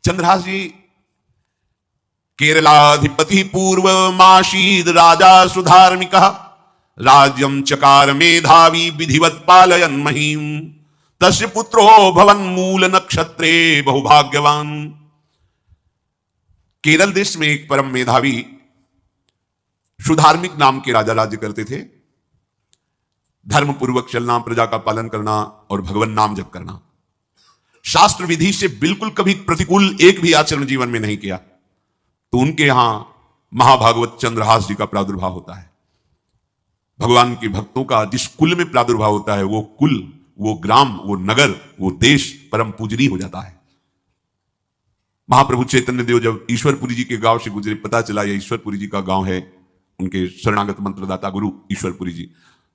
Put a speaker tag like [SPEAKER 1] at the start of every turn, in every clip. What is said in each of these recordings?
[SPEAKER 1] चंद्रहास जी केरलाधिपति पूर्वमासीद राजा सुधार्मिक राज्यम चकार मेधावी विधिवत पालयन महीम तस्य पुत्रो भवन मूल नक्षत्रे बहुभाग्यवान। केरल देश में एक परम मेधावी सुधार्मिक नाम के राजा राज्य करते थे। धर्म पूर्वक चलना, प्रजा का पालन करना और भगवान नाम जप करना, शास्त्र विधि से बिल्कुल कभी प्रतिकूल एक भी आचरण जीवन में नहीं किया। तो उनके यहां महाभागवत चंद्रहास जी का प्रादुर्भाव होता है। भगवान के भक्तों का जिस कुल में प्रादुर्भाव होता है वो कुल, वो ग्राम, वो नगर, वो देश परम पूजनीय हो जाता है। महाप्रभु चैतन्य देव जब ईश्वरपुरी जी के गांव से गुजरे, पता चला ये ईश्वरपुरी जी का गांव है, उनके शरणागत मंत्रदाता गुरु ईश्वरपुरी जी,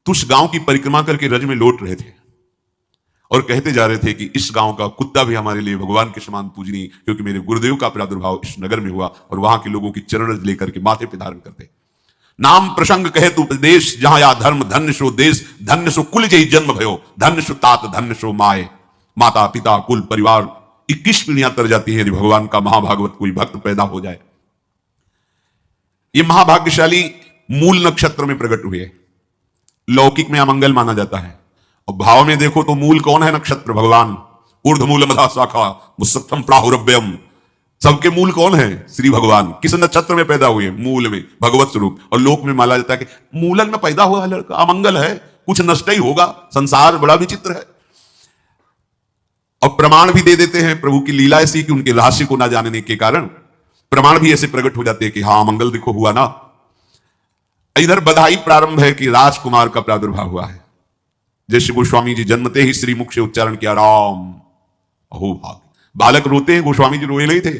[SPEAKER 1] तो उस गांव की परिक्रमा करके रज में लौट रहे थे और कहते जा रहे थे कि इस गांव का कुत्ता भी हमारे लिए भगवान के समान पूजनीय, क्योंकि मेरे गुरुदेव का प्रादुर्भाव इस नगर में हुआ और वहां के लोगों की चरण रज लेकर के माथे पे धारण करते। नाम प्रसंग कहे तू उपदेश, जहां या धर्म धन्य सो देश, धन्य सो कुल जय जन्म भयो, धन्य सो तात धन्य सो माए, माता पिता कुल परिवार 21 पीढ़ियां तर जाती है यदि भगवान का महाभागवत कोई भक्त पैदा हो जाए। ये महाभाग्यशाली मूल नक्षत्र में प्रकट हुए। लौकिक में अमंगल माना जाता है और भाव में देखो तो मूल कौन है? नक्षत्र भगवान। ऊर्ध्व मूल मधा शाखा मुसत्तम प्राहुरव्यम, सबके मूल कौन है? श्री भगवान। किस नक्षत्र में पैदा हुए? मूल में, भगवत स्वरूप। और लोक में माना जाता है कि मूलन में पैदा हुआ लड़का अमंगल है, कुछ नष्ट ही होगा, संसार बड़ा विचित्र है। और प्रमाण भी दे देते हैं। प्रभु की लीला ऐसी कि उनके रहस्य को ना जानने के कारण प्रमाण भी ऐसे प्रकट हो जाते हैं कि हाँ मंगल देखो हुआ ना। इधर बधाई प्रारंभ है कि राजकुमार का प्रादुर्भाव हुआ है। जैसे गोस्वामी जी जन्मते ही श्री मुख से उच्चारण किया राम, अहो भाग। बालक रोते हैं, गोस्वामी जी रोए नहीं थे,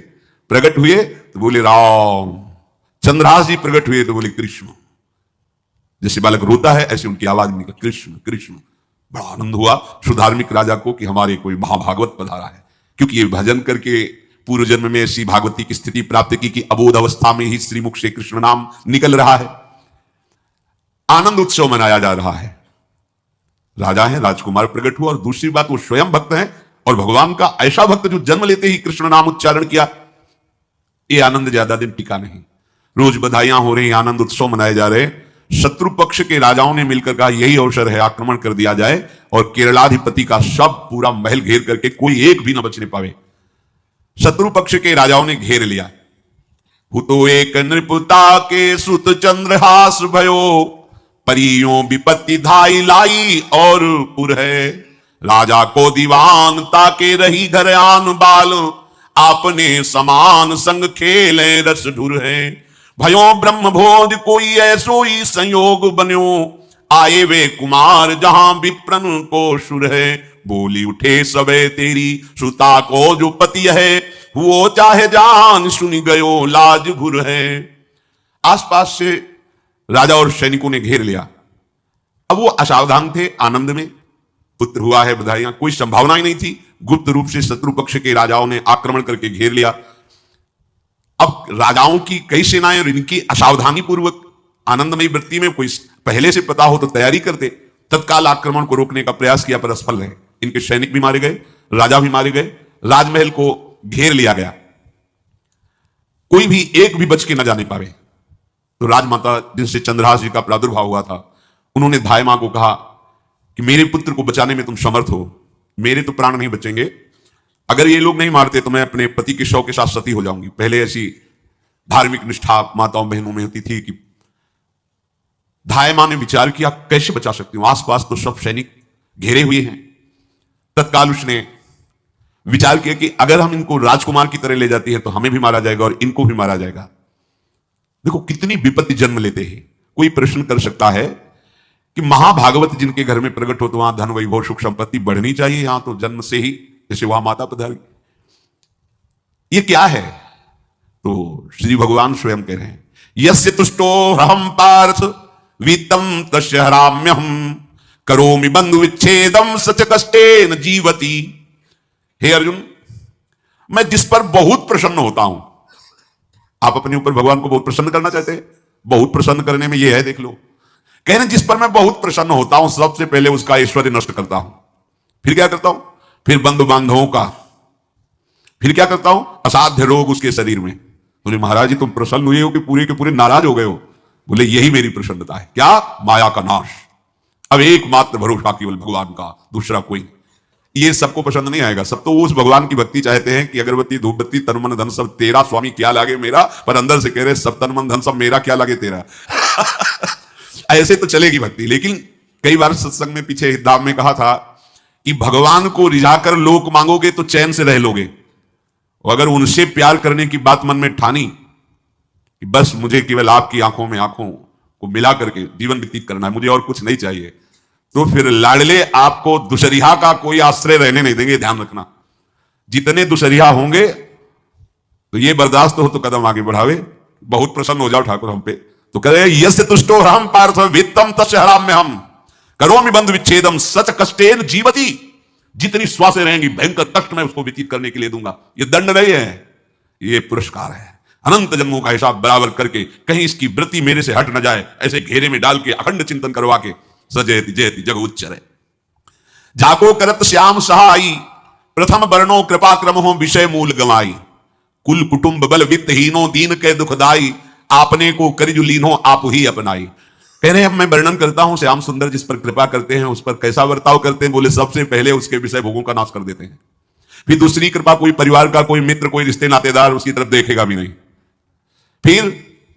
[SPEAKER 1] प्रकट हुए तो बोले राम। चंद्रहास जी प्रकट हुए तो बोले कृष्ण। जैसे बालक रोता है ऐसे उनकी आवाज निकल कृष्ण कृष्ण। बड़ा आनंद हुआ सुधार्मिक राजा को कि हमारे कोई महाभागवत पधारा है, क्योंकि ये भजन करके पूर्व जन्म में ऐसी भागवती की स्थिति प्राप्त की कि अबोध अवस्था में ही श्रीमुख से कृष्ण नाम निकल रहा है। आनंद उत्सव मनाया जा रहा है। राजा है, राजकुमार प्रकट हुआ। और दूसरी बात वो स्वयं भक्त है और भगवान का ऐसा भक्त जो जन्म लेते ही कृष्ण नाम उच्चारण किया। ये आनंद ज्यादा दिन टिका नहीं। रोज बधाइयां हो रही, आनंद उत्सव मनाए जा रहे। शत्रु पक्ष के राजाओं ने मिलकर कहा यही अवसर है, आक्रमण कर दिया जाए और केरलाधिपति का सब पूरा महल घेर करके कोई एक भी न बचने पावे। शत्रु पक्ष के राजाओं ने घेर लिया। हुतो एक नृपता के सुत चंद्रहास भयो, परियों विपत्ति धाई लाई और पुर है। राजा को दीवान ताके रही घर आन बाल, आपने समान संग खेले रस ढुर है। भयो ब्रह्म भोज कोई ऐसो ही संयोग बन्यो, आए वे कुमार जहां विप्रन को सुर है। बोली उठे सबे तेरी सुता को जो पति है, वो चाहे जान सुन गयो लाज घुर है। आसपास से राजा और सैनिकों ने घेर लिया। अब वो असावधान थे, आनंद में पुत्र हुआ है, बधाइयां, कोई संभावना ही नहीं थी। गुप्त रूप से शत्रु पक्ष के राजाओं ने आक्रमण करके घेर लिया। अब राजाओं की कई सेनाएं और इनकी असावधानी पूर्वक आनंदमयी वृत्ति में कोई पहले से पता हो तो तैयारी करते, तत्काल आक्रमण को रोकने का प्रयास किया पर असफल रहे। इनके सैनिक भी मारे गए, राजा भी मारे गए, राजमहल को घेर लिया गया, कोई भी एक भी बच के न जाने पावे। तो राजमाता जिनसे चंद्रहास जी का प्रादुर्भाव हुआ था, उन्होंने धाय मां को कहा कि मेरे पुत्र को बचाने में तुम समर्थ हो, मेरे तो प्राण नहीं बचेंगे, अगर ये लोग नहीं मारते तो मैं अपने पति के शव के साथ सती हो जाऊंगी। पहले ऐसी धार्मिक निष्ठा माताओं बहनों में होती थी कि धाय मां ने विचार किया कैसे बचा सकती हूं, आसपास तो सब सैनिक घेरे हुए हैं। तत्काल उसने विचार किया कि अगर हम इनको राजकुमार की तरह ले जाती है तो हमें भी मारा जाएगा और इनको भी मारा जाएगा। देखो कितनी विपत्ति जन्म लेते हैं। कोई प्रश्न कर सकता है कि महाभागवत जिनके घर में प्रकट हो तो वहां धन वैभव सुख संपत्ति बढ़नी चाहिए, यहां तो जन्म से ही जैसे वहां माता पधारी, ये क्या है? तो श्री भगवान स्वयं कह रहे हैं यस्य तुष्टो हम पार्थ वीतम तस्य हराम्यहम, करोमि बंधु विच्छेदम सच कष्टेन जीवती। हे अर्जुन, मैं जिस पर बहुत प्रसन्न होता हूं, आप अपने ऊपर भगवान को बहुत प्रसन्न करना चाहते हैं, बहुत प्रसन्न करने में यह है, देख लो, कह रहे जिस पर मैं बहुत प्रसन्न होता हूं सबसे पहले उसका ऐश्वर्य नष्ट करता हूं। फिर क्या करता हूं? फिर बंधु बांधवों का, फिर क्या करता हूं, असाध्य रोग उसके शरीर में। बोले महाराज जी तुम प्रसन्न हुए हो कि पूरे के पूरे नाराज हो गए हो? बोले यही मेरी प्रसन्नता है। क्या? माया का नाश। अब एकमात्र भरोसा केवल भगवान का, दूसरा कोई नहीं। ये सबको पसंद नहीं आएगा। सब तो उस भगवान की भक्ति चाहते हैं कि अगरबत्ती धूपबत्ती तन मन धन सब तेरा, स्वामी क्या लागे मेरा, पर अंदर से कह रहे सब तन मन धन सब मेरा, क्या लागे तेरा। ऐसे तो चलेगी भक्ति। लेकिन कई बार सत्संग में पीछे हितधाम में कहा था कि भगवान को रिझाकर लोक मांगोगे तो चैन से रह लोगे, और अगर उनसे प्यार करने की बात मन में ठानी कि बस मुझे केवल आपकी आंखों में आंखों को मिला करके जीवन व्यतीत करना है, मुझे और कुछ नहीं चाहिए, तो फिर लाडले आपको दुशरिहा का कोई आश्रय रहने नहीं देंगे। ध्यान रखना, जितने दुशरिहा होंगे तो ये बर्दाश्त हो तो कदम आगे बढ़ावे। बहुत प्रसन्न हो जाओ ठाकुर हम पे, तो कह रहे यस्य तुष्टो हम पार्थ वित्तम तस्य हराम्य हम करोमि बंधु विच्छेदम सच कष्टेन जीवती। जितनी श्वासें रहेंगी भयंकर कष्ट मैं उसको व्यतीत करने के लिए दूंगा। ये दंड नहीं है, ये पुरस्कार है। अनंत जन्मों का हिसाब बराबर करके कहीं इसकी वृत्ति मेरे से हट न जाए, ऐसे घेरे में डाल के अखंड चिंतन करवा के सजयति जयति जग उच्चरे। जाको करत श्याम सहाई प्रथम वर्णो कृपा क्रम हो विषय मूल गवाई। कुल कुटुंब बल वित्तहीनो दीन के दुखदाई आपने को करिजु लीनो आप ही अपनाई। कह रहे हैं अब मैं वर्णन करता हूं श्याम सुंदर जिस पर कृपा करते हैं उस पर कैसा बर्ताव करते हैं। बोले सबसे पहले उसके विषय भोगों का नाश कर देते हैं, फिर दूसरी कृपा कोई परिवार का कोई मित्र कोई रिश्ते नातेदार उसकी तरफ देखेगा भी नहीं, फिर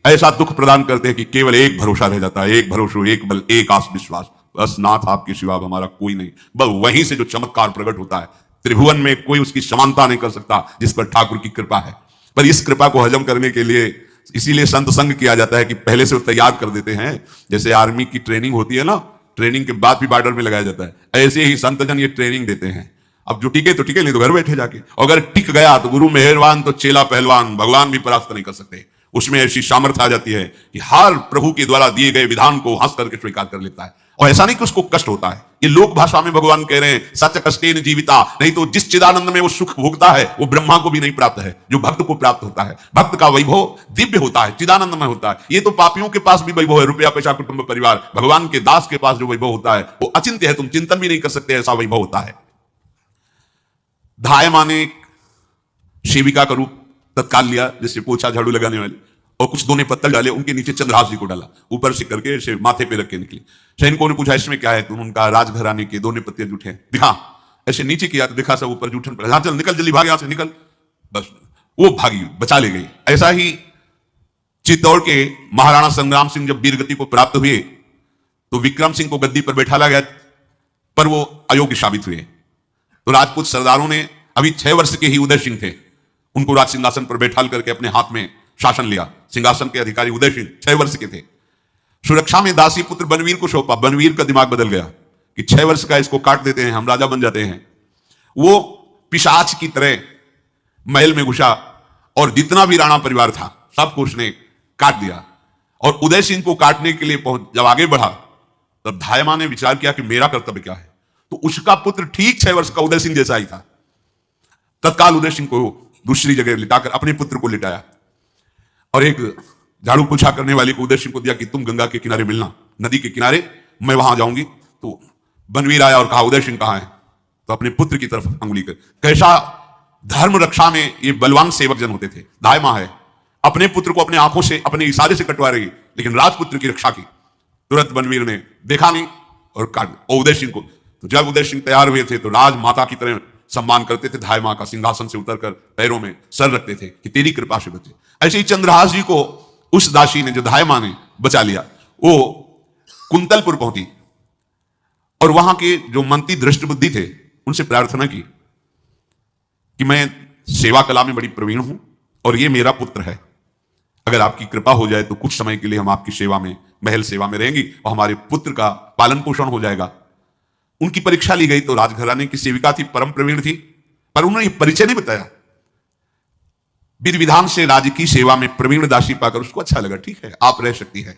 [SPEAKER 1] ऐसा दुख प्रदान करते हैं कि केवल एक भरोसा रह जाता है, एक भरोसा एक बल एक आस विश्वास, बस नाथ आपके सिवा हमारा कोई नहीं। बस वहीं से जो चमत्कार प्रकट होता है, त्रिभुवन में कोई उसकी समानता नहीं कर सकता जिस पर ठाकुर की कृपा है। पर इस कृपा को हजम करने के लिए इसीलिए संत संग किया जाता है कि पहले से वो तैयार कर देते हैं। जैसे आर्मी की ट्रेनिंग होती है ना, ट्रेनिंग के बाद भी बॉर्डर में लगाया जाता है, ऐसे ही संत जन ये ट्रेनिंग देते हैं। अब जो टिके तो टिके, नहीं तो घर बैठे जाके, अगर टिक गया तो गुरु मेहरबान तो चेला पहलवान, भगवान भी परास्त नहीं कर सकते। उसमें ऐसी सामर्थ्य आ जाती है कि हर प्रभु के द्वारा दिए गए विधान को हंस करके स्वीकार कर लेता है। और ऐसा नहीं कि उसको कष्ट होता है, ये लोक भाषा में भगवान कह रहे हैं सच कष्टेन जीविता, नहीं तो जिस चिदानंद में वो सुख भोगता है वो ब्रह्मा को भी नहीं प्राप्त है जो भक्त को प्राप्त होता है। भक्त का वैभव दिव्य होता है, चिदानंद में होता है। ये तो पापियों के पास भी वैभव है, रुपया पैसा कुटुंब परिवार। भगवान के दास के पास जो वैभव होता है वो अचिंत्य है, तुम चिंतन भी नहीं कर सकते, ऐसा वैभव होता है। धाय माने सेविका का रूप तत्काल लिया, जिससे पोछा झाड़ू लगाने वाली, और कुछ दोने पत्थर डाले, उनके नीचे चंद्रहास जी को डाला, ऊपर से करके ऐसे माथे पे रख के निकली। सैनिकों ने पूछा इसमें क्या है, तो उनका राजघराने के दोने पत्ते जूठे हैं, दिखा। ऐसे नीचे किया तो दिखा सब ऊपर जूठन पर, चल निकल जल्दी भाग यहां से निकल। बस वो भागी, बचा ले गई। ऐसा ही चित्तौड़ के महाराणा संग्राम सिंह जब वीरगति को प्राप्त हुए तो विक्रम सिंह को गद्दी पर बैठाला गया, पर वो अयोग्य साबित हुए। तो राजपूत सरदारों ने, अभी 6 वर्ष के ही उदय सिंह थे, उनको राज सिंहासन पर बैठाल करके अपने हाथ में शासन लिया। सिंहासन के अधिकारी उदय सिंह 6 वर्ष के थे। सुरक्षा में दासी पुत्र बनवीर को सौंपा। बनवीर का दिमाग बदल गया कि 6 वर्ष का इसको काट देते हैं, हम राजा बन जाते हैं। वो पिशाच की तरह महल में घुसा और जितना भी राणा परिवार था सबको उसने काट दिया। और उदय सिंह को काटने के लिए जब आगे बढ़ा तब धायमा ने विचार किया कि मेरा कर्तव्य क्या है। तो उसका पुत्र ठीक 6 वर्ष का उदय सिंह जैसा ही था। तत्काल उदय सिंह को दूसरी जगह लिटाकर अपने पुत्र को लिटाया और एक झाड़ू पोछा करने वाले को उदय सिंह को दिया कि तुम गंगा के किनारे मिलना, नदी के किनारे, मैं वहां जाऊंगी। तो बनवीर आया और कहा उदय सिंह कहां है, तो अपने पुत्र की तरफ अंगुली कर। कैसा धर्म रक्षा में ये बलवान सेवक जन होते थे। धायमा है, अपने पुत्र को अपने आंखों से अपने इशारे से कटवा रही, लेकिन राजपुत्र की रक्षा की। तुरंत बनवीर ने देखा नहीं और काट। और उदय सिंह को, तो जब उदय सिंह तैयार हुए थे तो राजमाता की तरह सम्मान करते थे। धायमा का सिंहासन से उतरकर पैरों में सर रखते थे कि तेरी कृपा से बचे। ऐसे ही चंद्रहास जी को उस दासी ने, जो धायमा ने बचा लिया, वो कुंतलपुर पहुंची और वहां के जो मंत्री दृष्ट बुद्धि थे उनसे प्रार्थना की कि मैं सेवा कला में बड़ी प्रवीण हूं और ये मेरा पुत्र है, अगर आपकी कृपा हो जाए तो कुछ समय के लिए हम आपकी सेवा में, महल सेवा में रहेंगी और हमारे पुत्र का पालन पोषण हो जाएगा। उनकी परीक्षा ली गई तो राजघराने की सेविका थी, परम प्रवीण थी, पर उन्होंने परिचय नहीं बताया। विधि विधान से राज्य की सेवा में प्रवीण दासी पाकर उसको अच्छा लगा, ठीक है आप रह सकती है।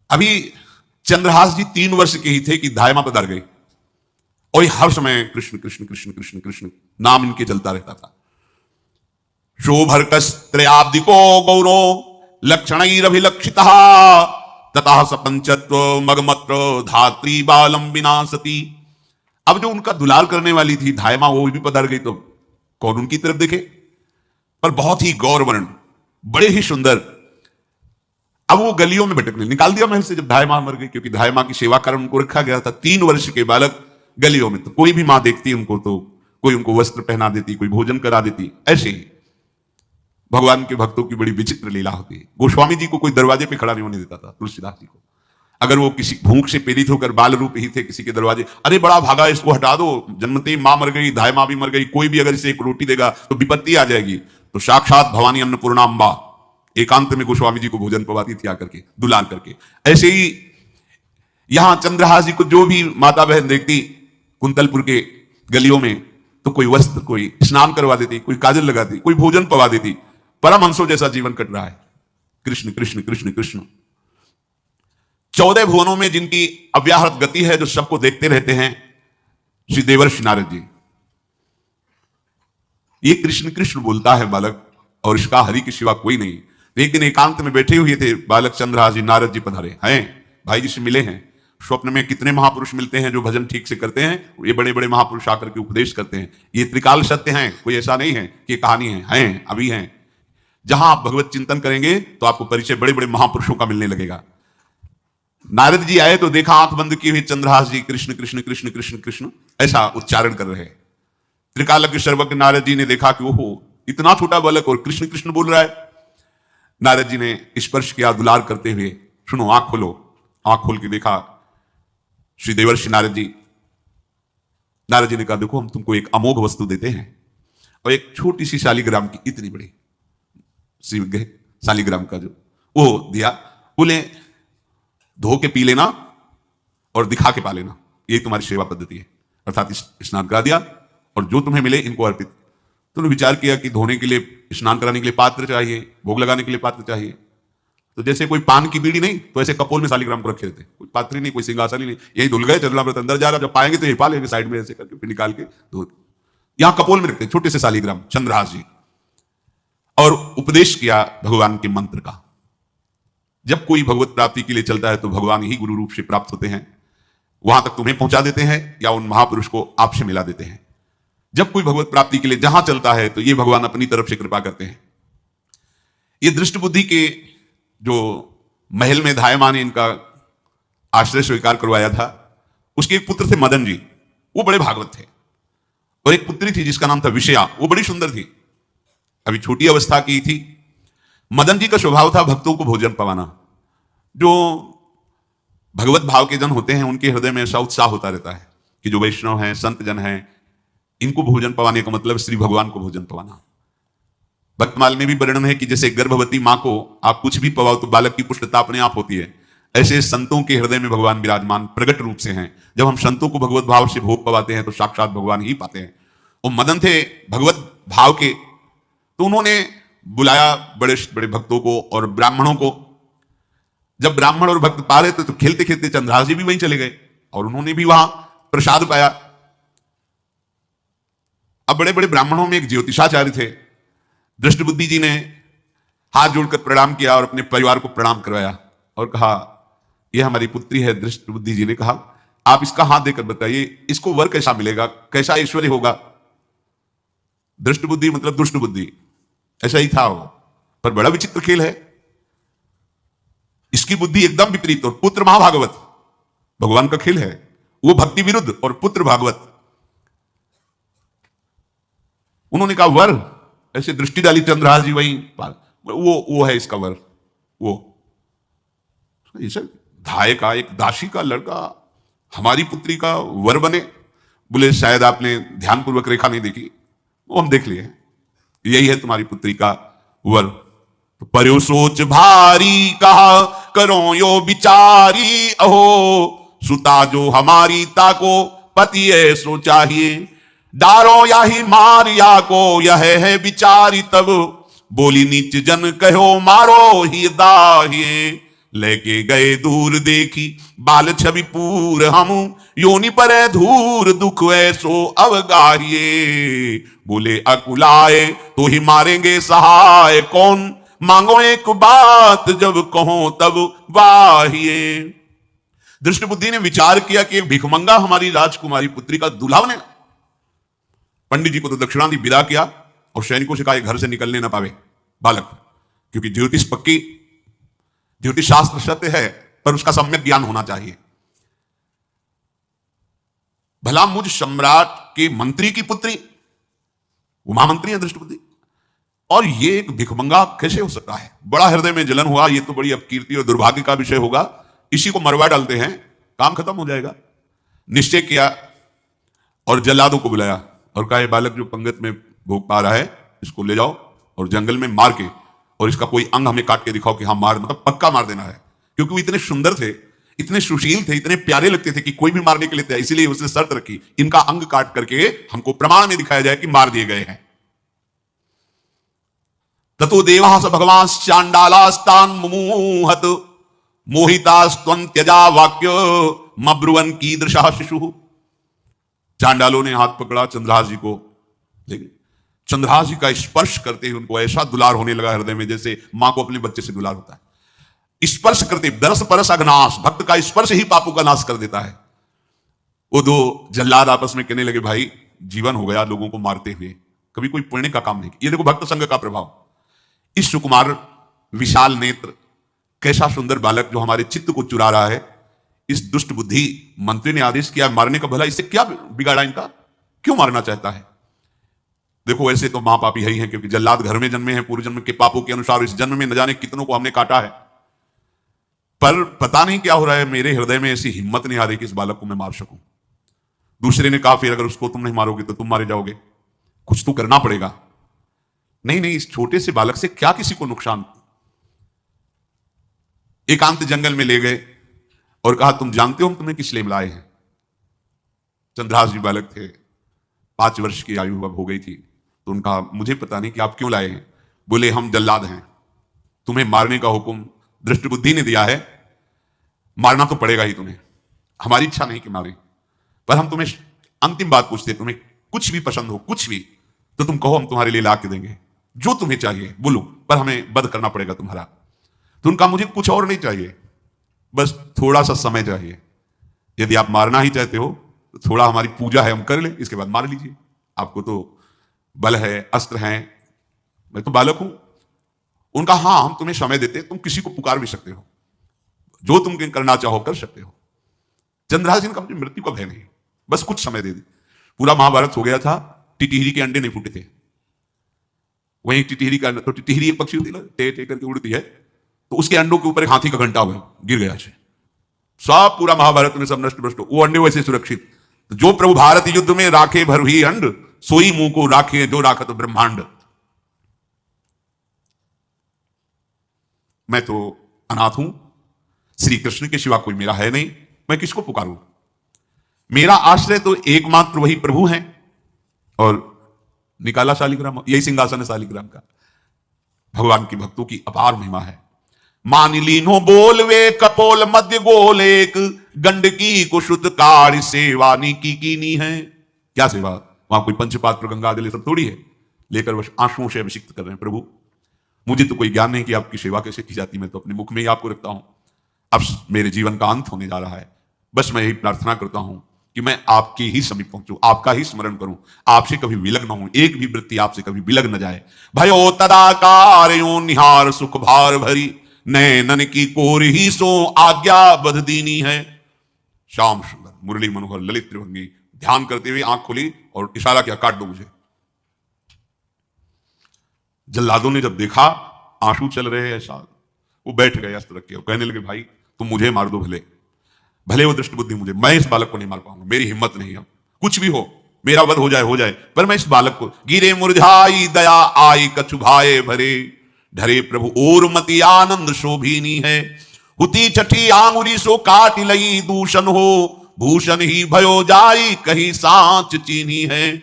[SPEAKER 1] अभी चंद्रहास जी 3 वर्ष के ही थे कि धायमा पधार गई और हर समय कृष्ण कृष्ण कृष्ण कृष्ण कृष्ण नाम इनके चलता रहता था। शोभर्कस्त्रयाब्दिको गौरो लक्षणैरभिलक्षितः ततः सपंचत्व मगमत्र धात्री बालम विनाशति। अब जो उनका दुलार करने वाली थी धायमा, वो भी पधार गई। तो कौन उनकी तरफ देखे, पर बहुत ही गौरवर्ण, बड़े ही सुंदर। अब वो गलियों में भटकने, निकाल दिया महल से जब धाय मां मर गई, क्योंकि धाय मां की सेवा कारण उनको रखा गया था। 3 वर्ष के बालक गलियों में, तो कोई भी मां देखती उनको तो कोई उनको वस्त्र पहना देती, कोई भोजन करा देती। ऐसे ही भगवान के भक्तों की बड़ी विचित्र लीला होती है। गोस्वामी जी को कोई दरवाजे पे खड़ा नहीं होने देता था, तुलसीदास जी को। अगर वो किसी भूख से पीड़ित होकर बाल रूप ही थे, किसी के दरवाजे, अरे बड़ा भागा, इसको हटा दो, जन्मते मां मर गई, धाय मां भी मर गई, कोई भी अगर इसे एक रोटी देगा तो विपत्ति आ जाएगी। तो साक्षात भवानी अन्नपूर्णा अम्बा एकांत में गोस्वामी जी को भोजन पवाती थी आकर के, दुलार करके। ऐसे ही यहां चंद्रहास जी को जो भी माता बहन देखती कुंतलपुर के गलियों में, तो कोई वस्त्र, कोई स्नान करवा देती, कोई काजल लगाती, कोई भोजन पवा देती। परमहंसों जैसा जीवन कट रहा है। कृष्ण कृष्ण कृष्ण कृष्ण। 14 भुवनों में जिनकी अव्याहत गति है, जो सबको देखते रहते हैं, श्री देवर्षि नारद जी। ये कृष्ण कृष्ण बोलता है बालक, और इसका हरि के सिवा कोई नहीं। एक दिन एकांत में बैठे हुए थे बालक चंद्रहास जी, नारद जी पधारे हैं, भाई जी से मिले हैं। स्वप्न में कितने महापुरुष मिलते हैं जो भजन ठीक से करते हैं, ये बड़े बड़े महापुरुष आकर के उपदेश करते हैं। ये त्रिकाल सत्य हैं, कोई ऐसा नहीं है कि कहानी है, अभी हैं। जहां आप भगवत चिंतन करेंगे तो आपको परिचय बड़े बड़े महापुरुषों का मिलने लगेगा। नारद जी आए तो देखा आंख बंद किए हुए चंद्रहास जी कृष्ण कृष्ण कृष्ण कृष्ण कृष्ण ऐसा उच्चारण कर रहे हैं। त्रिकालज्ञ सर्वज्ञ नारद जी ने देखा कि ओहो, इतना छोटा बालक और कृष्ण कृष्ण बोल रहा है। नारद जी ने स्पर्श किया दुलार करते हुए, सुनो आंख खोलो। आंख खोल के देखा श्री देवर्षि नारद जी। नारद जी ने कहा, देखो हम तुमको एक अमोघ वस्तु देते हैं, और एक छोटी सी शालिग्राम की, इतनी बड़ी श्री शालिग्राम का जो वो दिया। बोले धो के पी लेना और दिखा के पा लेना, ये तुम्हारी सेवा पद्धति है। अर्थात स्नान करा दिया और जो तुम्हें मिले इनको अर्पित। तुमने विचार किया कि धोने के लिए, स्नान कराने के लिए पात्र चाहिए, भोग लगाने के लिए पात्र चाहिए। तो जैसे कोई पान की बीड़ी नहीं, तो ऐसे कपोल में शालिग्राम को रखे रहते, कोई पात्री नहीं, कोई सिंहासन नहीं, यही धुल गए, चंद्रव्रत अंदर जा रहा, जब पाएंगे तो ये पा लेंगे साइड में ऐसे करके, फिर निकाल के धो। यहां कपोल में रखते छोटे से शालिग्राम चंद्रहास जी, और उपदेश किया भगवान के मंत्र का। जब कोई भगवत प्राप्ति के लिए चलता है तो भगवान ही गुरु रूप से प्राप्त होते हैं, वहां तक तुम्हें पहुंचा देते हैं या उन महापुरुष को आपसे मिला देते हैं। जब कोई भगवत प्राप्ति के लिए जहां चलता है तो ये भगवान अपनी तरफ से कृपा करते हैं। ये दृष्ट बुद्धि के जो महल में धाय मां ने इनका आश्रय स्वीकार करवाया था, उसके एक पुत्र थे मदन जी, वो बड़े भागवत थे। और एक पुत्री थी जिसका नाम था विषया, वो बड़ी सुंदर थी, अभी छोटी अवस्था की थी। मदन जी का स्वभाव था भक्तों को भोजन पवाना। जो भगवत भाव के जन होते हैं उनके हृदय में ऐसा उत्साह होता रहता है कि जो वैष्णव हैं, संत जन हैं, इनको भोजन पवाने का मतलब श्री भगवान को भोजन पवाना। भक्तमाल में भी वर्णन है कि जैसे गर्भवती मां को आप कुछ भी पवाओ तो बालक की पुष्टता अपने आप होती है, ऐसे संतों के हृदय में भगवान विराजमान प्रकट रूप से हैं। जब हम संतों को भगवत भाव से भोग पवाते हैं तो साक्षात भगवान ही पाते हैं। वो मदन थे भगवत भाव के, तो उन्होंने बुलाया बड़े बड़े भक्तों को और ब्राह्मणों को। जब ब्राह्मण और भक्त पा रहे थे तो खेलते खेलते चंद्रहास जी भी वहीं चले गए और उन्होंने भी वहां प्रसाद पाया। अब बड़े बड़े ब्राह्मणों में एक ज्योतिषाचार्य थे। दृष्टबुद्धि जी ने हाथ जोड़कर प्रणाम किया और अपने परिवार को प्रणाम करवाया और कहा, यह हमारी पुत्री है। दृष्टबुद्धि जी ने कहा, आप इसका हाथ देकर बताइए, इसको वर कैसा मिलेगा, कैसा ऐश्वर्य होगा। दृष्टबुद्धि मतलब दुष्ट बुद्धि, ऐसा ही था वो। पर बड़ा विचित्र खेल है, इसकी बुद्धि एकदम विपरीत और पुत्र महाभागवत। भगवान का खेल है, वो भक्ति विरुद्ध और पुत्र भागवत। उन्होंने कहा वर, ऐसे दृष्टि डाली चंद्रहास जी वहीं, वो है इसका वर। वो धाय का एक दासी का लड़का हमारी पुत्री का वर बने। बोले शायद आपने ध्यानपूर्वक रेखा नहीं देखी, वो हम देख लिए, यही है तुम्हारी पुत्री का वर। तो पर्यो सोच भारी कहा करो यो बिचारी, अहो सुता जो हमारी ताको पति ऐसो चाहिए। डारो या ही मार या को यह है बिचारी, तब बोली नीच जन कहो मारो ही दाहिए। लेके गए दूर देखी बाल छवि पूर, हम योनि पर धूर दुख ऐसो अवगाहिए। बोले अकुलाए तो ही मारेंगे सहाय कौन, मांगो एक बात जब कहो तब वाहिए। दृष्ट बुद्धि ने विचार किया कि एक भिखमंगा हमारी राजकुमारी पुत्री का दूल्हा बनेगा। पंडित जी को तो दक्षिणा दी, विदा किया और सैनिकों से कहा घर से निकलने ना पावे बालक, क्योंकि ज्योतिष पक्की, ज्योतिष शास्त्र सत्य है पर उसका सम्यक ज्ञान होना चाहिए। भला मुझ सम्राट के मंत्री की पुत्री, वो महामंत्री है दृष्टबुद्धि, और ये एक भिखमंगा कैसे हो सकता है? बड़ा हृदय में जलन हुआ, ये तो बड़ी अपकीर्ति और दुर्भाग्य का विषय होगा, इसी को मरवा डालते हैं, काम खत्म हो जाएगा। निश्चय किया और जल्लादों को बुलाया और कहा, बालक जो पंगत में भोग पा रहा है इसको ले जाओ और जंगल में मार के, और इसका कोई अंग हमें काट के दिखाओ कि हाँ मार, मतलब पक्का मार देना है। क्योंकि वो इतने सुंदर थे, इतने सुशील थे, इतने प्यारे लगते थे कि कोई भी मारने के लिए तैयार, इसलिए उसने शर्त रखी, इनका अंग काट करके हमको प्रमाण में दिखाया जाए कि मार दिए गए हैं। ततो देवास भगवान चांडालास्तान मुमुहत मोहितास्त्वन्त्यजा वाक्य मब्रुवन कीदृशः शिशु। चांडालों ने हाथ पकड़ा चंद्रहास जी को, लेकिन चंद्रहास जी का स्पर्श करते ही उनको ऐसा दुलार होने लगा हृदय में, जैसे मां को अपने बच्चे से दुलार होता है। स्पर्श करते, दरस परस अघनाश, भक्त का स्पर्श ही पापों का नाश कर देता है। वो दो जल्लाद आपस में कहने लगे, भाई जीवन हो गया लोगों को मारते हुए, कभी कोई पुण्य का काम नहीं। ये देखो भक्त संग का प्रभाव। इस सुकुमार विशाल नेत्र, कैसा सुंदर बालक जो हमारे चित्त को चुरा रहा है, इस दुष्ट बुद्धि मंत्री ने आदेश किया मारने का, भला इससे क्या बिगाड़ा इनका, क्यों मारना चाहता है? देखो ऐसे तो महापापी है ही हैं, क्योंकि जल्लाद घर में जन्मे हैं, पूर्व जन्म के पापों के अनुसार इस जन्म में न जाने कितनों को हमने काटा है। पर पता नहीं क्या हो रहा है, मेरे हृदय में ऐसी हिम्मत नहीं आ रही कि इस बालक को मैं मार सकूं। दूसरे ने कहा, फिर अगर उसको तुम नहीं मारोगे तो तुम मारे जाओगे, कुछ तो करना पड़ेगा। नहीं नहीं, इस छोटे से बालक से क्या किसी को नुकसान। एकांत जंगल में ले गए और कहा, तुम जानते हो हम तुम्हें किस लिए बुलाए हैं? चंद्रहास जी बालक थे, 5 वर्ष की आयु अब हो गई थी, तो उनका मुझे पता नहीं कि आप क्यों लाए हैं। बोले, हम जल्लाद हैं, तुम्हें मारने का हुक्म दृष्टबुद्धि ने दिया है, मारना तो पड़ेगा ही तुम्हें। हमारी इच्छा नहीं कि मारे, पर हम तुम्हें अंतिम बात पूछते, तुम्हें कुछ भी पसंद हो, कुछ भी, तो तुम कहो, हम तुम्हारे लिए ला के देंगे, जो तुम्हें चाहिए बोलो, पर हमें वध करना पड़ेगा तुम्हारा। तो उनका, मुझे कुछ और नहीं चाहिए, बस थोड़ा सा समय चाहिए। यदि आप मारना ही चाहते हो तो थोड़ा हमारी पूजा है हम कर ले, इसके बाद मार लीजिए। आपको तो बल है, अस्त्र हैं, मैं तो बालक हूं। उनका, हाँ हम तुम्हें समय देते, तुम किसी को पुकार भी सकते हो, जो तुम करना चाहो कर सकते हो। चंद्रहास जी का मृत्यु का भय नहीं, बस कुछ समय दे दी। पूरा महाभारत हो गया था, टिटिहरी के अंडे नहीं फूटे थे। वहीं टिटिहरी का, तो टिटिहरी एक पक्षी होती है, टे टे करके उड़ती है, तो उसके अंडों के ऊपर एक हाथी का घंटा हुआ, गिर गया से सब पूरा महाभारत में सब नष्ट भ्रष्ट। वो अंडे वैसे सुरक्षित। तो जो प्रभु भारत युद्ध में राखे भरही अंड, सोई मुंह को राखे जो राखत तो ब्रह्मांड। मैं तो अनाथ हूं, श्री कृष्ण के सिवा कोई मेरा है नहीं, मैं किसको पुकारूं? मेरा आश्रय तो एकमात्र वही प्रभु हैं। और निकाला शालिग्राम, यही सिंहासन है शालिग्राम का। भगवान की भक्तों की अपार महिमा है। मान लीनो बोलवे कपोल मध्य गोल, एक गंडकी को शुद्ध कार्य सेवा कीनी है। क्या सेवा? वहां कोई पंचपात्र गंगा आदि सब थोड़ी है, लेकर बस आंसुओं से अभिषिक्त कर रहे हैं। प्रभु मुझे तो कोई ज्ञान नहीं कि आपकी सेवा कैसे की जाती, मैं तो अपने मुख में ही आपको रखता हूं। अब मेरे जीवन का अंत होने जा रहा है, बस मैं यही प्रार्थना करता हूं कि मैं आपके ही समीप पहुंचूं, आपका ही स्मरण करूं, आपसे कभी विलग न हूं, एक भी वृत्ति आपसे कभी विलग न जाए। भयो तदाकार यो निहार सुख भार भरी, नैनन की कोर ही सो आज्ञा बध दीनी है। श्याम सुंदर मुरली मनोहर ललित त्रिभंगी ध्यान करते हुए आंख खोली और इशारा किया, काट दो मुझे। जल्लादों ने जब देखा आंसू चल रहे हैं ऐसा, वो बैठ गए अस्त्र रख के और कहने लगे, भाई तुम मुझे मार दो, भले भले वो दृष्ट बुद्धि मुझे, मैं इस बालक को नहीं मार पाऊंगा, मेरी हिम्मत नहीं है। कुछ भी हो, मेरा वध हो जाए, पर मैं इस बालक को। गिरे मुरझाई दया आई कछु भाए भरे, ढरे प्रभु और मति आनंद शोभीनी है। हुती छठी आंगुरी सो काट लई, दूषण हो भूषण ही भयो जाई, कहीं सांच चीनी है।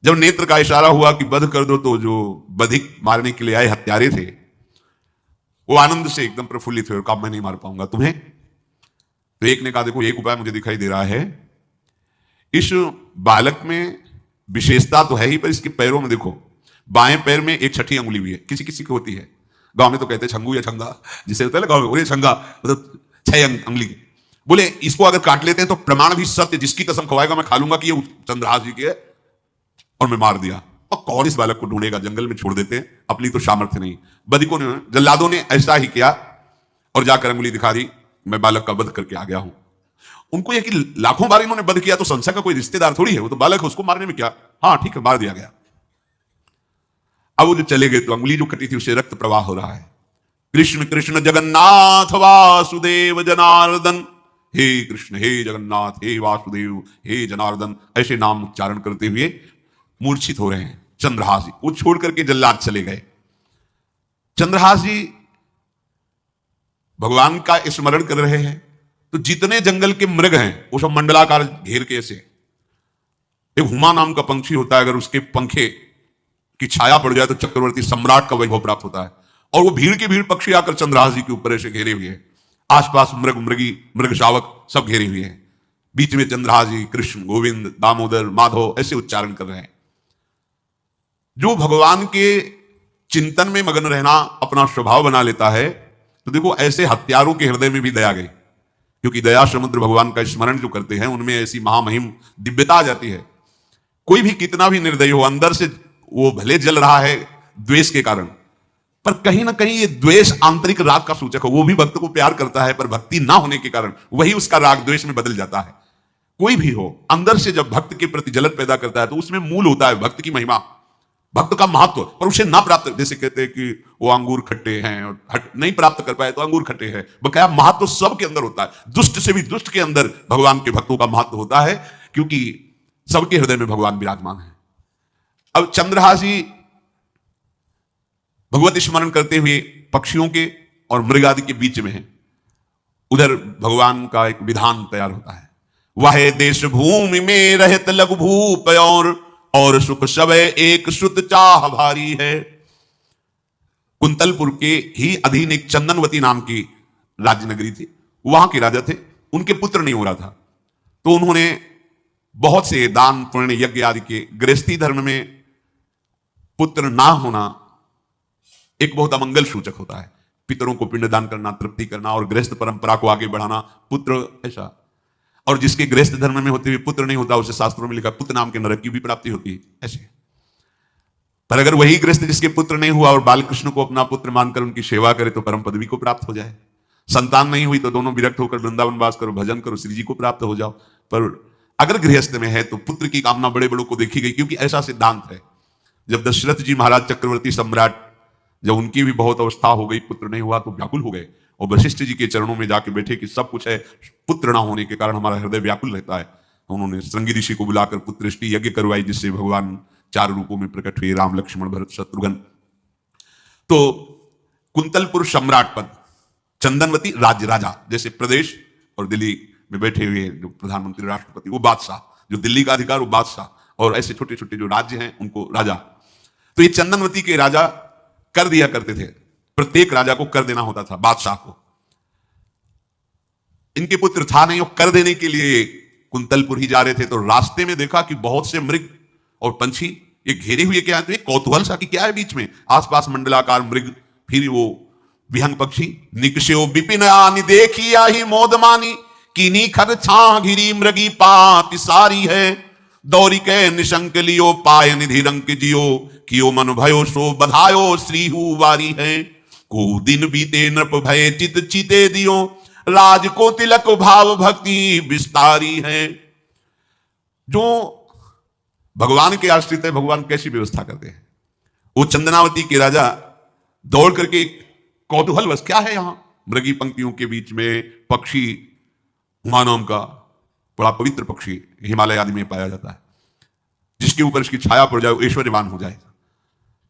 [SPEAKER 1] जब नेत्र का इशारा हुआ कि वध कर दो, तो जो बधिक मारने के लिए आए हत्यारे थे वो आनंद से एकदम प्रफुल्लित हुए, कहा मैं नहीं मार पाऊंगा तुम्हें। तो एक ने कहा, देखो एक उपाय मुझे दिखाई दे रहा है, इस बालक में विशेषता तो है ही, पर इसके पैरों में देखो, बाएं पैर में एक छठी अंगुली भी है, किसी किसी की होती है। गांव में तो कहते हैं छंगू या छंगा, जिसे होता है ना गांव में, छंगा मतलब 6 अंगुली। बोले इसको अगर काट लेते हैं तो प्रमाण भी सत्य, जिसकी कसम खवाएगा मैं खा लूंगा कि ये चंद्रहास जी की है, और मैं मार दिया। और कौन इस बालक को ढूंढेगा, जंगल में छोड़ देते हैं, अपनी तो सामर्थ्य नहीं। बदिकों ने, जल्लादों ने ऐसा ही किया और जाकर अंगुली दिखा दी, मैं बालक का वध करके आ गया हूं। उनको यह कि लाखों बार इन्होंने वध किया तो संशय का कोई रिश्तेदार थोड़ी है, वो तो बालक है, उसको मारने में क्या, हाँ ठीक है मार दिया गया। अब वो जो चले गए तो अंगुली जो कटी थी उसे रक्त प्रवाह हो रहा है। कृष्ण कृष्ण जगन्नाथ वासुदेव जनार्दन, हे कृष्ण हे जगन्नाथ हे वासुदेव हे जनार्दन, ऐसे नाम उच्चारण करते हुए मूर्छित हो रहे हैं चंद्रहास जी। वो छोड़ करके जल्लाद चले गए। चंद्रहास जी भगवान का स्मरण कर रहे हैं तो जितने जंगल के मृग हैं वो सब मंडलाकार घेर के ऐसे। एक हुमा नाम का पंछी होता है, अगर उसके पंखे की छाया पड़ जाए तो चक्रवर्ती सम्राट का वैभव प्राप्त होता है। और वो भीड़ की भीड़ पक्षी आकर चंद्रहास जी के ऊपर ऐसे घेरे हुए हैं, आसपास मृग मृगी मृग शावक सब घेरे हुए हैं। बीच में चंद्रहास जी कृष्ण गोविंद दामोदर माधव ऐसे उच्चारण कर रहे हैं। जो भगवान के चिंतन में मगन रहना अपना स्वभाव बना लेता है, तो देखो ऐसे हत्यारों के हृदय में भी दया गई, क्योंकि दया समुद्र भगवान का स्मरण जो करते हैं उनमें ऐसी महामहिम दिव्यता आ जाती है। कोई भी कितना भी निर्दयी हो, अंदर से वो भले जल रहा है द्वेष के कारण, पर कहीं ना कहीं ये द्वेष आंतरिक राग का सूचक है। वो भी भक्त को प्यार करता है, पर भक्ति ना होने के कारण वही उसका राग द्वेष में बदल जाता है। कोई भी हो, अंदर से जब भक्त के प्रति जलन पैदा करता है तो उसमें मूल होता है भक्त की महिमा, भक्त का महत्व, पर उसे ना प्राप्त, जैसे कहते हैं कि वो अंगूर खट्टे हैं और नहीं प्राप्त कर पाए तो अंगूर खट्टे हैं, बकाया महत्व सबके अंदर होता है। दुष्ट से भी दुष्ट के अंदर भगवान के भक्तों का महत्व होता है, क्योंकि सबके हृदय में भगवान विराजमान है। अब चंद्रहास जी भगवत स्मरण करते हुए पक्षियों के और मृग आदि के बीच में है। उधर भगवान का एक विधान तैयार होता है, वह देश भूमि में रहत लघु भूप और सुख सब एक सुत चाह भारी है। कुंतलपुर के ही अधीन एक चंदनवती नाम की राज्य नगरी थी, वहां के राजा थे, उनके पुत्र नहीं हो रहा था, तो उन्होंने बहुत से दान पुण्य यज्ञ आदि के, गृहस्थी धर्म में पुत्र ना होना एक बहुत अमंगल सूचक होता है। पितरों को पिंडदान करना, तृप्ति करना और गृहस्थ परंपरा को आगे बढ़ाना, पुत्र ऐसा। और जिसके गृहस्थ धर्म में होते हुए पुत्र नहीं होता, उसे शास्त्रों में लिखा पुत्र नाम के नरक की भी प्राप्ति होती है ऐसे। पर अगर वही गृहस्थ जिसके पुत्र नहीं हुआ और बालकृष्ण को अपना पुत्र मानकर उनकी सेवा करे तो परम पदवी को प्राप्त हो जाए। संतान नहीं हुई तो दोनों विरक्त होकर वृंदावन वास करो, भजन करो, श्री जी को प्राप्त हो जाओ। पर अगर गृहस्थ में है तो पुत्र की कामना बड़े बड़ों को देखी गई, क्योंकि ऐसा सिद्धांत है। जब दशरथ जी महाराज चक्रवर्ती सम्राट, जब उनकी भी बहुत अवस्था हो गई, पुत्र नहीं हुआ तो व्याकुल हो गए और वशिष्ठ जी के चरणों में जाके बैठे कि सब कुछ है, पुत्र ना होने के कारण हमारा हृदय व्याकुल रहता है। उन्होंने श्रृंगी ऋषि को बुलाकर पुत्रष्टि यज्ञ करवाई, जिससे भगवान 4 रूपों में प्रकट हुए, राम लक्ष्मण भरत शत्रुघ्न। तो कुंतलपुर सम्राट पद, चंदनवती राज्य राजा, जैसे प्रदेश और दिल्ली में बैठे हुए जो प्रधानमंत्री राष्ट्रपति वो बादशाह, जो दिल्ली का अधिकार वो बादशाह, और ऐसे छोटे छोटे जो राज्य हैं उनको राजा। तो ये चंदनवती के राजा कर दिया करते थे, प्रत्येक राजा को कर देना होता था, बादशाह को। इनके पुत्र था नहीं और कर देने के लिए कुंतलपुर ही जा रहे थे, तो रास्ते में देखा कि बहुत से मृग और पंछी ये घेरे हुए क्या है, तो ये कौतूहल सा कि क्या है बीच में, आसपास मंडलाकार मृग, फिर वो विहंग पक्षी। निकष्यो विपिन आनि देखी आही मोदमानी, कीनी खग छां घिरी मृगी पाति सारी है। दौरी के निशंक लियो पाय निधि रंक जियो, कियो मन भयो सो बधायो श्रीहु वारी है। को दिन बीते नृप भय चित चिते दियो, राज को तिलक भाव भक्ति विस्तारी है। जो भगवान के आश्रित है, भगवान कैसी व्यवस्था करते हैं। वो चंदनावती के राजा दौड़ करके कौतूहलवश, क्या है यहां, मृगी पंक्तियों के बीच में पक्षी, हुमा नाम का बड़ा पवित्र पक्षी हिमालय आदि में पाया जाता है, जिसके ऊपर इसकी छाया पड़ जाए ऐश्वर्यवान हो जाए।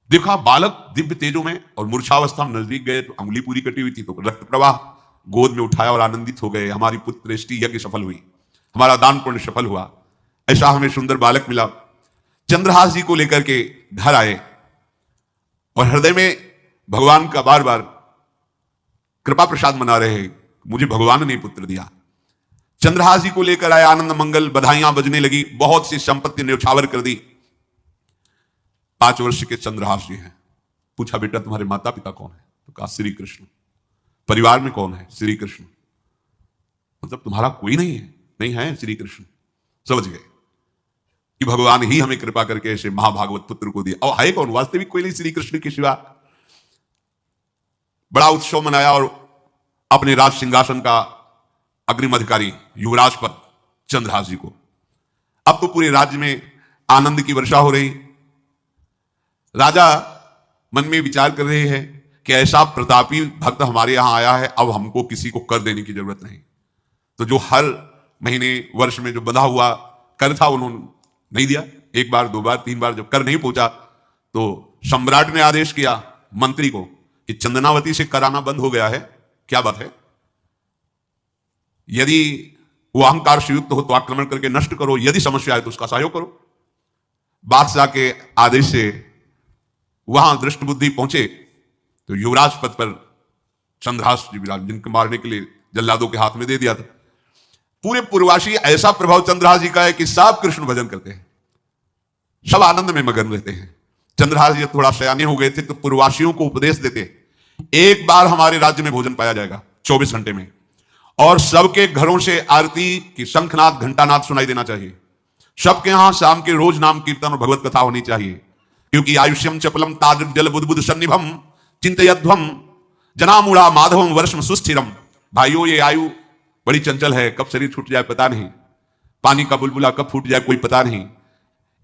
[SPEAKER 1] देखा बालक दिव्य तेजों में, और मूर्छावस्था में नजदीक गए तो अंगुली पूरी कटी हुई थी, तो रक्त प्रवाह, गोद में उठाया और आनंदित हो गए, हमारी पुत्रष्टि यज्ञ सफल हुई, हमारा दान पुण्य सफल हुआ, ऐसा हमें सुंदर बालक मिला। चंद्रहास जी को लेकर के घर आए और हृदय में भगवान का बार बार कृपा प्रसाद मना रहे, मुझे भगवान ने पुत्र दिया। चंद्रहास जी को लेकर आए, आनंद मंगल बधाइयां बजने लगी, बहुत सी संपत्ति न्यौछावर कर दी। 5 वर्ष के चंद्रहास जी हैं। पूछा बेटा तुम्हारे माता पिता कौन है, तो कहा श्री कृष्ण। परिवार में कौन है, श्री कृष्ण। मतलब तुम्हारा कोई नहीं है? नहीं है श्री कृष्ण। समझ गए कि भगवान ही हमें कृपा करके ऐसे महाभागवत पुत्र को दिया। और है कौन? वास्तविक कोई नहीं श्री कृष्ण के सिवा। बड़ा उत्सव मनाया और अपने राज सिंहासन का अग्रिम अधिकारी युवराज पद चंद्रहास जी को। अब तो पूरे राज्य में आनंद की वर्षा हो रही। राजा मन में विचार कर रहे हैं कि ऐसा प्रतापी भक्त हमारे यहां आया है, अब हमको किसी को कर देने की जरूरत नहीं। तो जो हर महीने वर्ष में जो बंधा हुआ कर था उन्होंने नहीं दिया। एक बार, दो बार, तीन बार जब कर नहीं पहुंचा तो सम्राट ने आदेश किया मंत्री को कि चंदनावती से कराना बंद हो गया है। क्या बात है? यदि वो अहंकार से युक्त हो तो आक्रमण करके नष्ट करो, यदि समस्या है तो उसका सहयोग करो। बादशाह के आदेश से वहां दृष्ट बुद्धि पहुंचे तो युवराज पद पर चंद्रहास जी विराज, जिनको मारने के लिए जल्लादों के हाथ में दे दिया था। पूरे पूर्वासी ऐसा प्रभाव चंद्रहास जी का है कि सब कृष्ण भजन करते हैं, सब आनंद में मगन रहते हैं। चंद्रहास जी थोड़ा सयाने हो गए थे तो पूर्ववासियों को उपदेश देते, एक बार हमारे राज्य में भोजन पाया जाएगा 24 घंटे में, और सबके घरों से आरती की शंखनाद घंटानाद सुनाई देना चाहिए। सबके यहां शाम के रोज नाम कीर्तन और भगवत कथा होनी चाहिए, क्योंकि आयुष्यम चपलम तादृक जल बुद्बुद सन्निभम चिंतयध्वम जनामूढ़ा माधवम वर्षम सुस्थिरम। भाइयों, ये आयु बड़ी चंचल है, कब शरीर छूट जाए पता नहीं, पानी का बुलबुला कब फूट जाए कोई पता नहीं।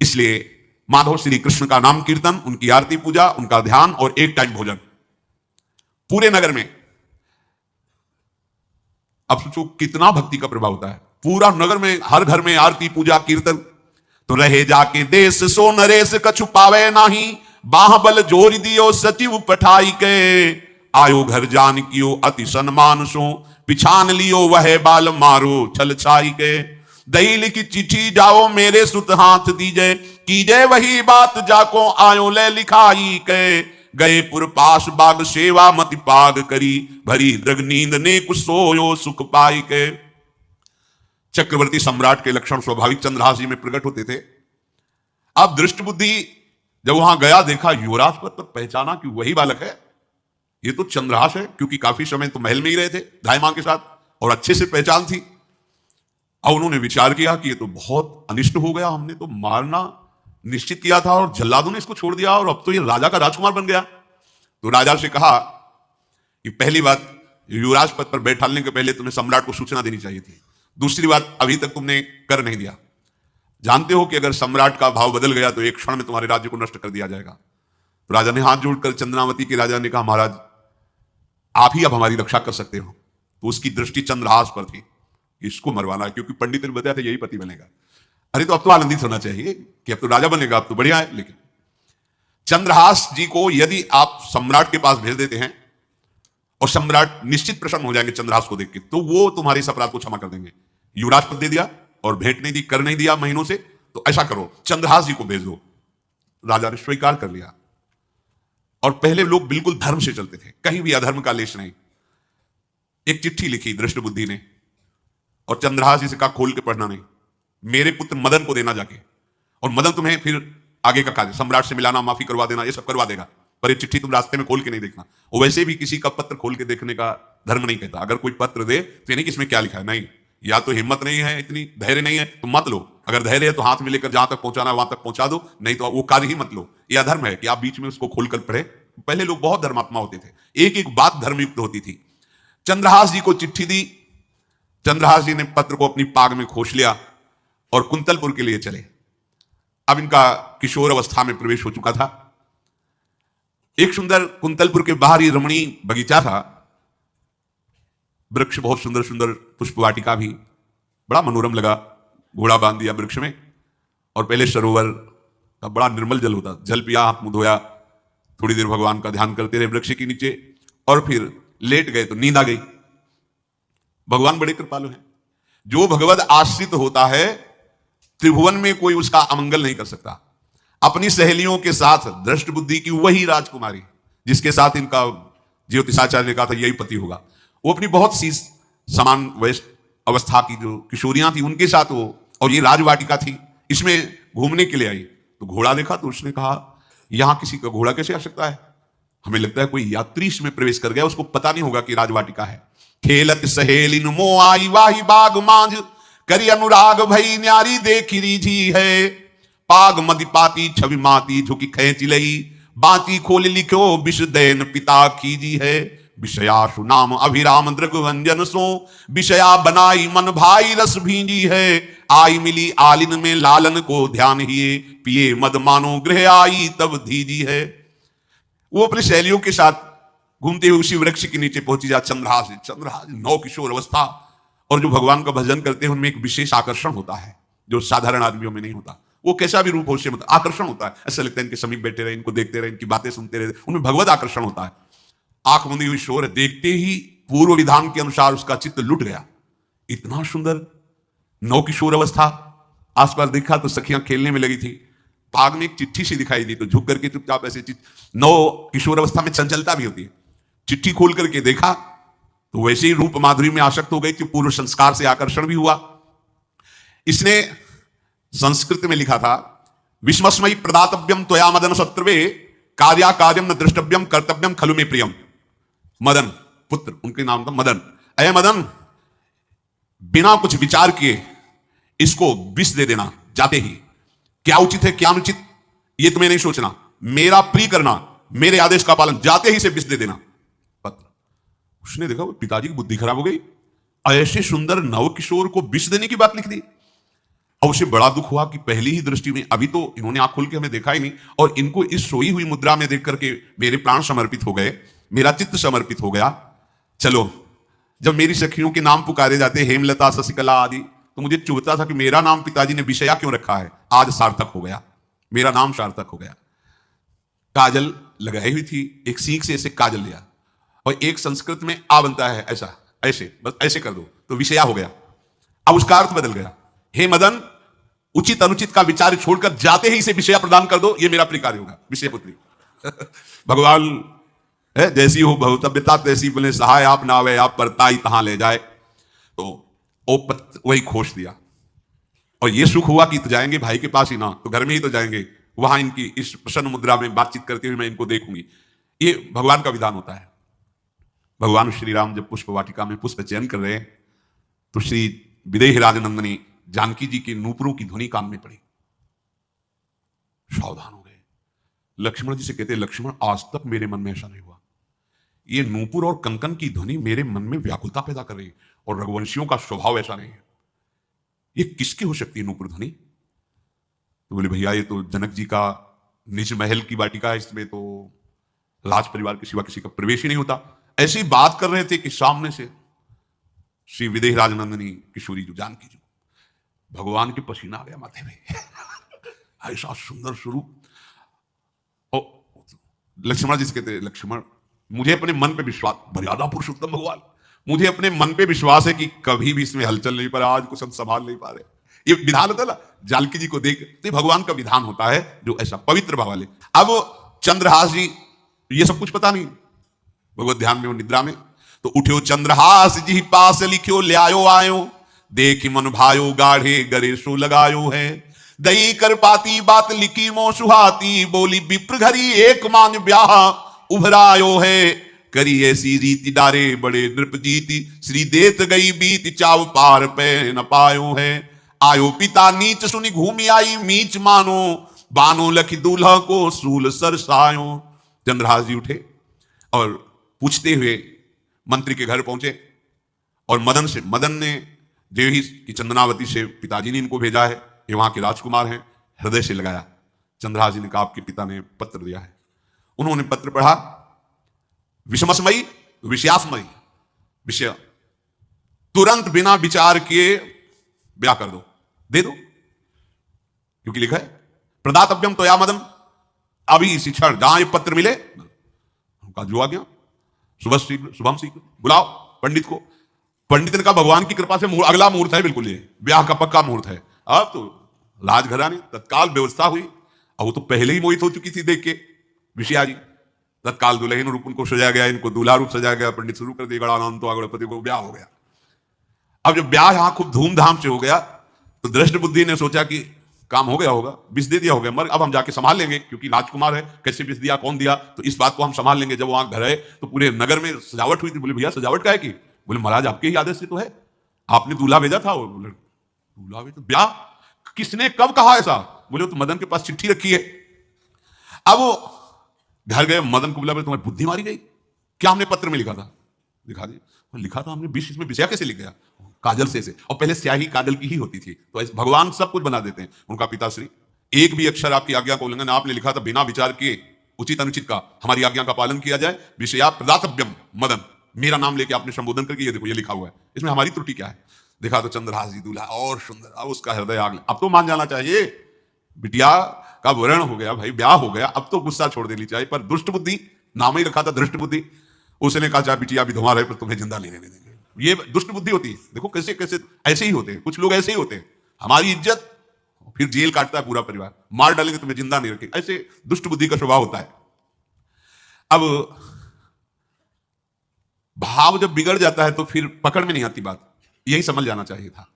[SPEAKER 1] इसलिए माधव श्री कृष्ण का नाम कीर्तन, उनकी आरती पूजा, उनका ध्यान और एक टाइम भोजन पूरे नगर में। अब सोचो कितना भक्ति का प्रभाव होता है। पूरा नगर में, हर घर में आरती पूजा कीर्तन। तो रहे जाके देश सो नरेश कछु पावे नाही, बाहबल जोर दियो सचिव पठाई के, आयो घर जान कियो अति सन्मान सो, पिछान लियो वह बाल मारो छल छाई के। दही लिखी चिट्ठी जाओ मेरे सुत हाथ दीजे, कीजे वही बात जाको आयो ले लिखाई के। गए पुर पास बाग सेवा मति पाग करी, भरी दृग नींद ने कुछ सोयो सुख पाई के। चक्रवर्ती सम्राट के लक्षण स्वाभाविक चंद्रहास जी में प्रकट होते थे। अब दृष्ट बुद्धि जब वहां गया, देखा युवराज पद पर, पहचाना कि वही बालक है, ये तो चंद्रहास है, क्योंकि काफी समय तो महल में ही रहे थे दाई मां के साथ और अच्छे से पहचान थी। और उन्होंने विचार किया कि ये तो बहुत अनिष्ट हो गया, हमने तो मारना निश्चित किया था और जल्लादों ने इसको छोड़ दिया और अब तो ये राजा का राजकुमार बन गया। तो राजा से कहा कि पहली बात, युवराज पद पर बैठाने के पहले तुम्हें सम्राट को सूचना देनी चाहिए थी। दूसरी बात, अभी तक तुमने कर नहीं दिया। जानते हो कि अगर सम्राट का भाव बदल गया तो एक क्षण में तुम्हारे राज्य को नष्ट कर दिया जाएगा। तो राजा ने हाथ जोड़कर चंद्रावती के राजा ने कहा, महाराज आप ही अब हमारी रक्षा कर सकते हो। तो उसकी दृष्टि चंद्रहास पर थी, इसको मरवाना है, क्योंकि पंडित ने बताया था यही पति बनेगा। अरे तो अब तो आनंदित होना चाहिए कि अब तो राजा बनेगा, अब तो बढ़िया है। लेकिन चंद्रहास जी को यदि आप सम्राट के पास भेज देते हैं और सम्राट निश्चित प्रसन्न हो जाएंगे चंद्रहास को देख के, तो वो तुम्हारे इस अपराध को क्षमा कर देंगे। युवराज पद दे दिया और भेंट नहीं दी, कर नहीं दिया महीनों से, तो ऐसा करो चंद्रहास जी को भेज दो। राजा ने स्वीकार कर लिया। और पहले लोग बिल्कुल धर्म से चलते थे, कहीं भी अधर्म का लेश नहीं। एक चिट्ठी लिखी दृष्ट बुद्धि ने और चंद्रहास जी से कहा खोल के पढ़ना नहीं, मेरे पुत्र मदन को देना जाके, और मदन तुम्हें फिर आगे का कार्य सम्राट से मिलाना, माफी करवा देना, ये सब करवा देगा, पर ये चिट्ठी तुम रास्ते में खोल के नहीं देखना। और वैसे भी किसी का पत्र खोल के देखने का धर्म नहीं कहता। अगर कोई पत्र दे तो ये नहीं कि इसमें क्या लिखा है, नहीं, या तो हिम्मत नहीं है, इतनी धैर्य नहीं है तो मत लो। अगर धैर्य है तो हाथ में लेकर जहां तक पहुंचाना है वहां तक पहुंचा दो, नहीं तो वो कार्य ही मत लो। यह अधर्म है कि आप बीच में उसको खोलकर पढ़े। पहले लोग बहुत धर्मात्मा होते थे, एक एक बात धर्मयुक्त होती थी। चंद्रहास जी को चिट्ठी दी, चंद्रहास जी ने पत्र को अपनी पाग में खोस लिया और कुंतलपुर के लिए चले। अब इनका किशोर अवस्था में प्रवेश हो चुका था। एक सुंदर कुंतलपुर के बाहर ही रमणीय बगीचा था, वृक्ष बहुत सुंदर सुंदर, पुष्प वाटिका भी, बड़ा मनोरम लगा। घोड़ा बांध दिया वृक्ष में और पहले सरोवर का बड़ा निर्मल जल होता, जल पिया, हाथ मुंह धोया, थोड़ी देर भगवान का ध्यान करते रहे वृक्ष के नीचे और फिर लेट गए तो नींद आ गई। भगवान बड़े कृपालु हैं। जो भगवद आश्रित होता है त्रिभुवन में कोई उसका अमंगल नहीं कर सकता। अपनी सहेलियों के साथ दृष्ट बुद्धि की वही राजकुमारी जिसके साथ इनका ज्योतिषाचार्य ने कहा था यही पति होगा, वो अपनी बहुत सी समान वयस्क अवस्था की जो किशोरियां थी उनके साथ वो, और ये राजवाटिका थी, इसमें घूमने के लिए आई। तो घोड़ा देखा तो उसने कहा यहां किसी का घोड़ा कैसे आ सकता है, हमें लगता है कोई यात्री इसमें प्रवेश कर गया, उसको पता नहीं होगा कि राजवाटिका है। खेलत सहेलिन मो आई वाही बाग मांझ, करी अनुराग भई न्यारी देखी रीझी है। पाग मदिपाती छवि माती झुकी खेच लई, बाती खोल लिखो विष दैन पिता कीजी है। विषयाशु नाम अभिराम दृग्वंजन सो, विषया बनाई मन भाई रस भींजी है। आई मिली आलिन में लालन को ध्यान हिए, पिए मद मानो गृह आई तब धीजी है। वो अपने शैलियों के साथ घूमते हुए उसी वृक्ष के नीचे पहुंची जा चंद्रहास। चंद्रहास नौ किशोर अवस्था, और जो भगवान का भजन करते हैं उनमें एक विशेष आकर्षण होता है जो साधारण आदमियों में नहीं होता। वो कैसा भी रूप हो उससे मतलब आकर्षण होता है। ऐसा लगता है इनके समीप बैठे रहे, इनको देखते रहे, इनकी बातें सुनते रहे, उनमें भगवत आकर्षण होता है। आंख बंदी हुई शोर देखते ही पूर्व विधान के अनुसार उसका चित्त लुट गया। इतना सुंदर नौ किशोर अवस्था। आसपास देखा तो सखियां खेलने में लगी थी। पाग में एक चिट्ठी सी दिखाई दी तो झुक करके चुपचाप ऐसे नौ किशोर अवस्था में चंचलता भी होती है। चिट्ठी खोल करके देखा तो वैसे ही रूप माधुरी में आसक्त हो गई कि पूर्व संस्कार से आकर्षण भी हुआ। इसने संस्कृत में लिखा था, विस्मस्मयी प्रदातव्यम त्वया मदन शत्रुवे, कार्या कार्यम न द्रष्टव्यम कर्तव्यम खलु में प्रियम। मदन पुत्र, उनके नाम था मदन। अय मदन, बिना कुछ विचार किए इसको विष दे देना जाते ही। क्या उचित है क्या अनुचित ये तुम्हें नहीं सोचना, मेरा प्रिय करना, मेरे आदेश का पालन, जाते ही से विष दे देना। पत्र। उसने देखा पिताजी की बुद्धि खराब हो गई, ऐसे सुंदर नव किशोर को विष देने की बात लिख दी। और उसे बड़ा दुख हुआ कि पहली ही दृष्टि में, अभी तो इन्होंने आंख खोल के हमें देखा ही नहीं, और इनको इस सोई हुई मुद्रा में देख करके मेरे प्राण समर्पित हो गए, मेरा चित्त समर्पित हो गया। चलो, जब मेरी सखियों के नाम पुकारे जाते हेमलता शशिकला आदि, तो मुझे चुभता था कि मेरा नाम पिताजी ने विषया क्यों रखा है। आज सार्थक हो गया, मेरा नाम सार्थक हो गया। काजल लगाई हुई थी, एक सीख से ऐसे काजल लिया, और एक संस्कृत में आ बनता है ऐसा, ऐसे बस ऐसे कर दो तो विषया हो गया। अब उसका अर्थ बदल गया। हे मदन, उचित अनुचित का विचार छोड़कर जाते ही इसे विषया प्रदान कर दो, ये मेरा प्रिय कार्य होगा। विषय पुत्री भगवान है, जैसी हो भवतव्यता तैसी बोले सहाय आप ना आवे, आप परताई तहां ले जाए। तो वही खोज दिया, और ये सुख हुआ कि तो जाएंगे भाई के पास ही ना, तो घर में ही तो जाएंगे, वहां इनकी इस प्रसन्न मुद्रा में बातचीत करते हुए मैं इनको देखूंगी। ये भगवान का विधान होता है। भगवान श्री राम जब पुष्प वाटिका में पुष्प चयन कर रहे हैं तो श्री विदेह राजनंदनी जानकी जी के नूपुरों की ध्वनि कान में पड़ी। सावधान हो गए। लक्ष्मण जी से कहते, लक्ष्मण आज तक मेरे मन में ऐसा नहीं हुआ, ये नूपुर और कंकन की ध्वनि मेरे मन में व्याकुलता पैदा कर रही है, और रघुवंशियों का स्वभाव ऐसा नहीं है। ये किसकी हो सकती है नूपुर ध्वनि? तो बोले भैया ये तो जनक जी का निज महल की वाटिका है, इसमें तो राज परिवार के सिवा किसी का प्रवेश ही नहीं होता। ऐसी बात कर रहे थे कि सामने से श्री विदेह राजनंदनी किशोरी जो जानकी जो, भगवान के पसीना आ गया माथे में ऐसा सुंदर स्वरूप। और लक्ष्मण जी से कहते, लक्ष्मण मुझे अपने मन पे विश्वास, मर्यादा पुरुषोत्तम भगवान, मुझे अपने मन पे विश्वास है कि कभी भी इसमें हलचल नहीं, पर आज कुछ हम संभाल नहीं पा रहे। ये विधान होता है ना, जानकी जी को देख, तो भगवान का विधान होता है जो ऐसा पवित्र भाव वाले। अब चंद्रहास जी ये सब कुछ पता नहीं, भगवत ध्यान में, निद्रा में, तो उठ्यो चंद्रहास जी पास लिख्यो ल्यायो आयो, देख मन भायो गाढ़े गरे सो लगायो है। दई कर पाती बात लिखी मो सुहाती, बोली विप्र घरी एक मान ब्याह उभरायो है। करी ऐसी रीति डारे बड़े नृप जीती, श्री देत गई बीत चाव पार पे न पायो है। आयो पिता नीच सुनी घूमी आई मीच मानो, बानो लखी दूल्हा को सूल सरसायो। चंद्रहास जी उठे और पूछते हुए मंत्री के घर पहुंचे, और मदन ने देवी की चंदनावती से पिताजी ने इनको भेजा है, ये वहां के राजकुमार हैं, हृदय से लगाया। चंद्रहास जी ने कहा आपके पिता ने पत्र दिया है। उन्होंने पत्र पढ़ा, विषमसमयी विषयासमयी, विषय तुरंत बिना विचार किए ब्याह कर दो, दे दो, क्योंकि लिखा है प्रदातव्यम त्वया मदन, अभी इसी क्षण जहां ये पत्र मिले, उनका जो आ गया शुभम शीघ्र बुलाओ पंडित को। पंडित ने कहा भगवान की कृपा से अगला मुहूर्त है, बिल्कुल ये ब्याह का पक्का मुहूर्त है। अब तो राजघराने तत्काल व्यवस्था हुई, और वो तो पहले ही मोहित हो चुकी थी देख के विषया जी। तत्काल दुल्हन रूप उनको सजाया गया, इनको दूल्हा रूप सजाया गया, पंडित शुरू कर दिया, गणानंद तो गणपति को ब्याह हो गया। अब जब ब्याह यहां खूब धूमधाम से हो गया तो दृष्ट बुद्धि ने सोचा कि काम हो गया होगा, विष दे दिया होगा, मगर अब हम जाके संभाल लेंगे, क्योंकि राजकुमार है, कैसे विष दिया कौन दिया, तो इस बात को हम संभाल लेंगे। जब वहां घर है तो पूरे नगर में सजावट हुई थी। बोले भैया सजावट का है कि बोले महाराज आपके ही आदेश से तो है, आपने दूल्हा भेजा था। और बोले दूल्हा भेजा, ब्याह किसने कब कहा ऐसा? बोले तो मदन के पास चिट्ठी रखी है। अब वो घर गए, मदन को बोला तुम्हारी बुद्धि मारी गई, क्या हमने पत्र में लिखा था? दिखा दिया, लिखा था हमने 20 इसमें विषया कैसे लिख गया? काजल से और पहले स्याही काजल की ही होती थी, तो ऐसे भगवान सब कुछ बना देते हैं। उनका पिताश्री एक भी अक्षर आपकी आज्ञा को उल्लंघन आपने लिखा था बिना विचार किए, उचित अनुचित का हमारी आज्ञा का पालन किया जाए। विषया प्रदातव्यम मदन, मेरा नाम लेके आपने संबोधन करके ये देखो ये लिखा हुआ है, इसमें हमारी त्रुटि क्या है? देखा तो चंद्रहास जी दूल्हा और सुंदर, अब उसका हृदय आग। अब तो मान जाना चाहिए बिटिया का वर्ण हो गया भाई, ब्याह हो गया, अब तो गुस्सा छोड़ देनी चाहिए। पर दुष्ट बुद्धि, नाम ही रखा था दृष्ट बुद्धि, उसने कहा चाहे बिटिया विधवा रहे पर तुम्हें जिंदा नहीं रहने देंगे। ये दुष्ट बुद्धि होती है। देखो कैसे कैसे ऐसे ही होते हैं कुछ लोग, ऐसे ही होते हैं, हमारी इज्जत फिर जेल काटता है पूरा परिवार, मार डालेंगे तुम्हें जिंदा नहीं रखेंगे, ऐसे दुष्ट बुद्धि का स्वभाव होता है। अब भाव जब बिगड़ जाता है तो फिर पकड़ में नहीं आती बात, यही समझ जाना चाहिए था।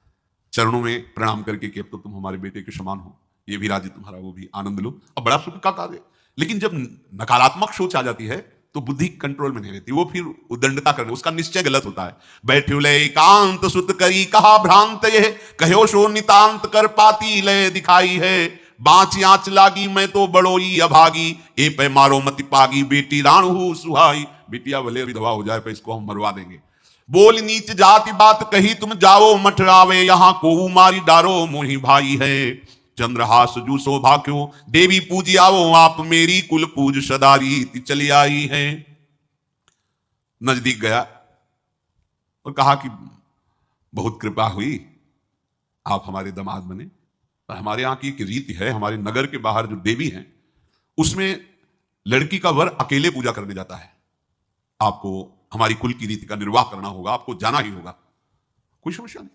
[SPEAKER 1] चरणों में प्रणाम करके कि अब तो तुम हमारे बेटे के समान हो, ये भी राज्य तुम्हारा, वो भी आनंद लो, अब बड़ा सुख का कार्य। लेकिन जब नकारात्मक सोच आ जाती है तो बुद्धि कंट्रोल में नहीं रहती, वो फिर उद्दंडता करने, उसका निश्चय गलत होता है। बैठे ले एकांत सुत करी कहा भ्रांत ये, कहो सो नितांत कर पाती लय दिखाई है। बाँच आँच लागी मैं तो बड़ोई अभागी, ए पे मारो मति पागी बेटी राणु सुहाई। बेटिया भले विधवा हो जाए पर इसको हम मरवा देंगे। बोल नीच जाति बात कही तुम जाओ मठरावे, यहाँ को मारी डारो मोही भाई है। चंद्रहास जू सौभाग्यो देवी पूजी आओ आप, मेरी कुल पूज सदारी चली आई है। नजदीक गया और कहा कि बहुत कृपा हुई, आप हमारे दामाद बने। पर हमारे यहाँ की एक रीति है, हमारे नगर के बाहर जो देवी हैं उसमें लड़की का वर अकेले पूजा करने जाता है, आपको हमारी कुल की रीति का निर्वाह करना होगा, आपको जाना ही होगा। कोई समस्या नहीं,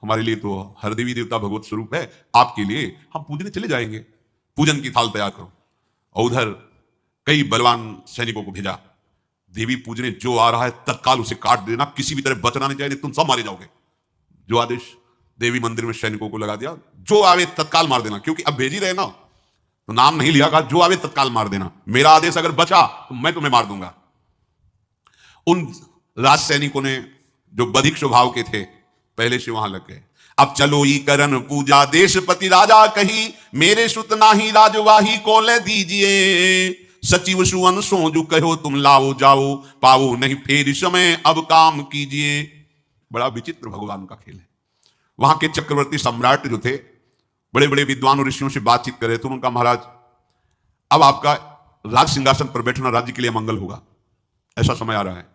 [SPEAKER 1] हमारे लिए तो हर देवी देवता भगवत स्वरूप है, आपके लिए हम पूजने चले जाएंगे, पूजन की थाल तैयार करो। और उधर कई बलवान सैनिकों को भेजा, देवी पूजने जो आ रहा है तत्काल उसे काट देना, किसी भी तरह बचना नहीं चाहिए, तुम सब मारे जाओगे। जो आदेश देवी मंदिर में सैनिकों को लगा दिया, जो आवे तत्काल मार देना, क्योंकि अब भेज ही रहे ना, तो नाम नहीं लिया, कहा जो आवे तत्काल मार देना, मेरा आदेश अगर बचा तो मैं तुम्हें मार दूंगा। उन राज सैनिकों ने जो बधिक स्वभाव के थे पहले से वहां लग गए। अब चलो ई करन पूजा देशपति राजा कही, मेरे सुत नाही राजवाही को ले दीजिए। सचिव सुवन सोजू कहो तुम लाओ जाओ, पाओ नहीं फेर समय अब काम कीजिए। बड़ा विचित्र भगवान का खेल है। वहां के चक्रवर्ती सम्राट जो थे बड़े बड़े विद्वान और ऋषियों से बातचीत कर रहे थे। उनका महाराज अब आपका राज सिंहासन पर बैठना राज्य के लिए मंगल होगा, ऐसा समय आ रहा है।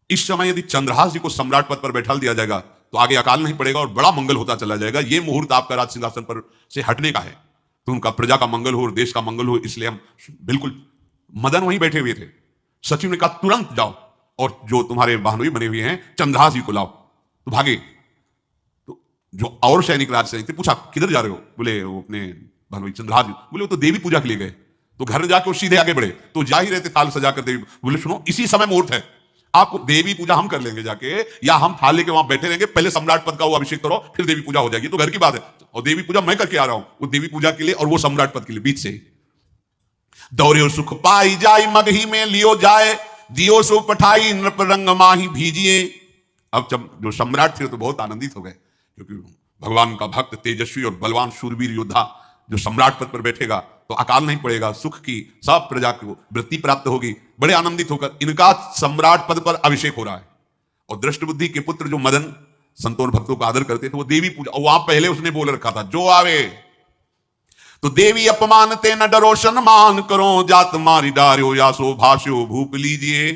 [SPEAKER 1] इस समय यदि चंद्रहास जी को सम्राट पद पर बैठा दिया जाएगा तो आगे अकाल नहीं पड़ेगा और बड़ा मंगल होता चला जाएगा। ये मुहूर्त आपका राज सिंहासन पर से हटने का है, तो उनका प्रजा का मंगल हो और देश का मंगल हो, इसलिए हम बिल्कुल। मदन वहीं बैठे हुए थे, सचिव ने कहा तुरंत जाओ और जो तुम्हारे बहनोई बने हुए हैं चंद्रहास जी को लाओ। तो भागे, तो जो और सैनिक राज सैनिक थे पूछा किधर जा रहे हो? बोले वो अपने बहनोई चंद्रहास जी। बोले वो तो देवी पूजा के लिए गए। तो घर जाके वो सीधे आगे बढ़े, तो जा ही रहते थाल सजाकर देवी। बोले सुनो इसी समय मुहूर्त है, आपको देवी पूजा हम कर लेंगे जाके, या हम थाल लेके वहां बैठे रहेंगे, पहले सम्राट पद का वो अभिषेक करो फिर देवी पूजा हो जाएगी, तो घर की बात है। और देवी पूजा मैं करके आ रहा हूं, वो देवी पूजा के लिए और वो सम्राट पद के लिए बीच से ही। दौड़े सुख पाई जाय मगही में लियो जाए, दियो सो पठाई नृप रंग माही भीजिए। अब जब जो सम्राट थे तो बहुत आनंदित हो गए, क्योंकि भगवान का भक्त तेजस्वी और बलवान शूरवीर योद्धा जो सम्राट पद पर बैठेगा तो अकाल नहीं पड़ेगा, सुख की सब प्रजा को वृत्ति प्राप्त होगी। बड़े आनंदित होकर इनका सम्राट पद पर अभिषेक हो रहा है। और दृष्ट बुद्धि के पुत्र जो मदन संतों भक्तों का आदर करते थे वो देवी पूजा, और वहां पहले उसने बोल रखा था जो आवे तो देवी अपमानते न डरो सम्मान करो, जात मारी डार्यो या सो भाष्यो भूप लीजिए।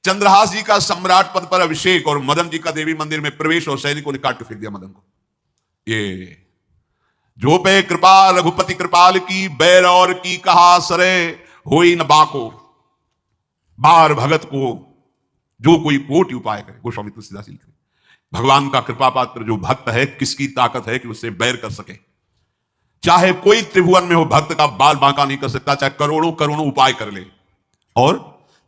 [SPEAKER 1] चंद्रहास जी का सम्राट पद पर अभिषेक और मदन जी का देवी मंदिर में प्रवेश, और सैनिकों ने काट के फेंक दिया मदन को। ये जो पे कृपा रघुपति कृपाल की, बैर और की कहा सरे होई न बाको। बार भगत को जो कोई कोटि उपाय करे, गोस्वामी तुलसीदास लिख रहे, भगवान का कृपा पात्र जो भक्त है किसकी ताकत है कि उससे बैर कर सके। चाहे कोई त्रिभुवन में हो भक्त का बाल बांका नहीं कर सकता, चाहे करोड़ों करोड़ों उपाय कर ले। और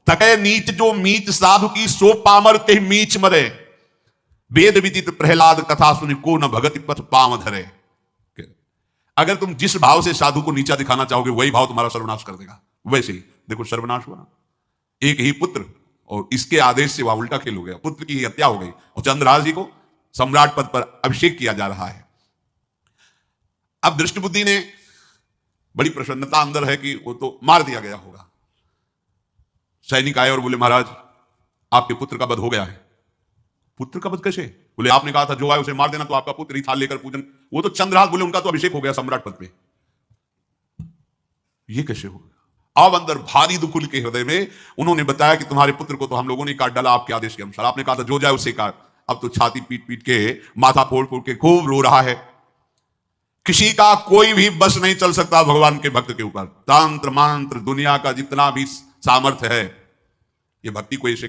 [SPEAKER 1] तके नीच जो मीच साधु की, सो पामर ते मीच मरे। वेद विदित प्रहलाद कथा सुनि, को न भगति पथ पाम धरे। अगर तुम जिस भाव से साधु को नीचा दिखाना चाहोगे वही भाव तुम्हारा सर्वनाश कर देगा। वैसे ही देखो सर्वनाश हुआ, एक ही पुत्र और इसके आदेश से वह उल्टा खेल हो गया, पुत्र की हत्या हो गई और चंद्रहास जी को सम्राट पद पर अभिषेक किया जा रहा है। अब दृष्टबुद्धि ने बड़ी प्रसन्नता अंदर है कि वो तो मार दिया गया होगा। सैनिक आए और बोले महाराज आपके पुत्र का वध हो गया है। पुत्र का वध कैसे? बोले आपने कहा था जो आए उसे मार देना, तो आपका पुत्र ही थाल लेकर पूजन, वो तो चंद्रहास, बोले उनका तो अभिषेक हो गया सम्राट पद पे, ये कैसे हो गया? अब अंदर भारी दुख के हृदय में उन्होंने बताया कि तुम्हारे पुत्र को तो हम लोगों ने काट डाला आपके आदेश के अनुसार, आपने कहा था जो जाए उसे काट। अब तो छाती पीट पीट के माथा फोड़ फोड़ के खूब रो रहा है। किसी का कोई भी बस नहीं चल सकता भगवान के भक्त के ऊपर। तंत्र मंत्र दुनिया का जितना भी सामर्थ्य है, ये भक्ति को ऐसे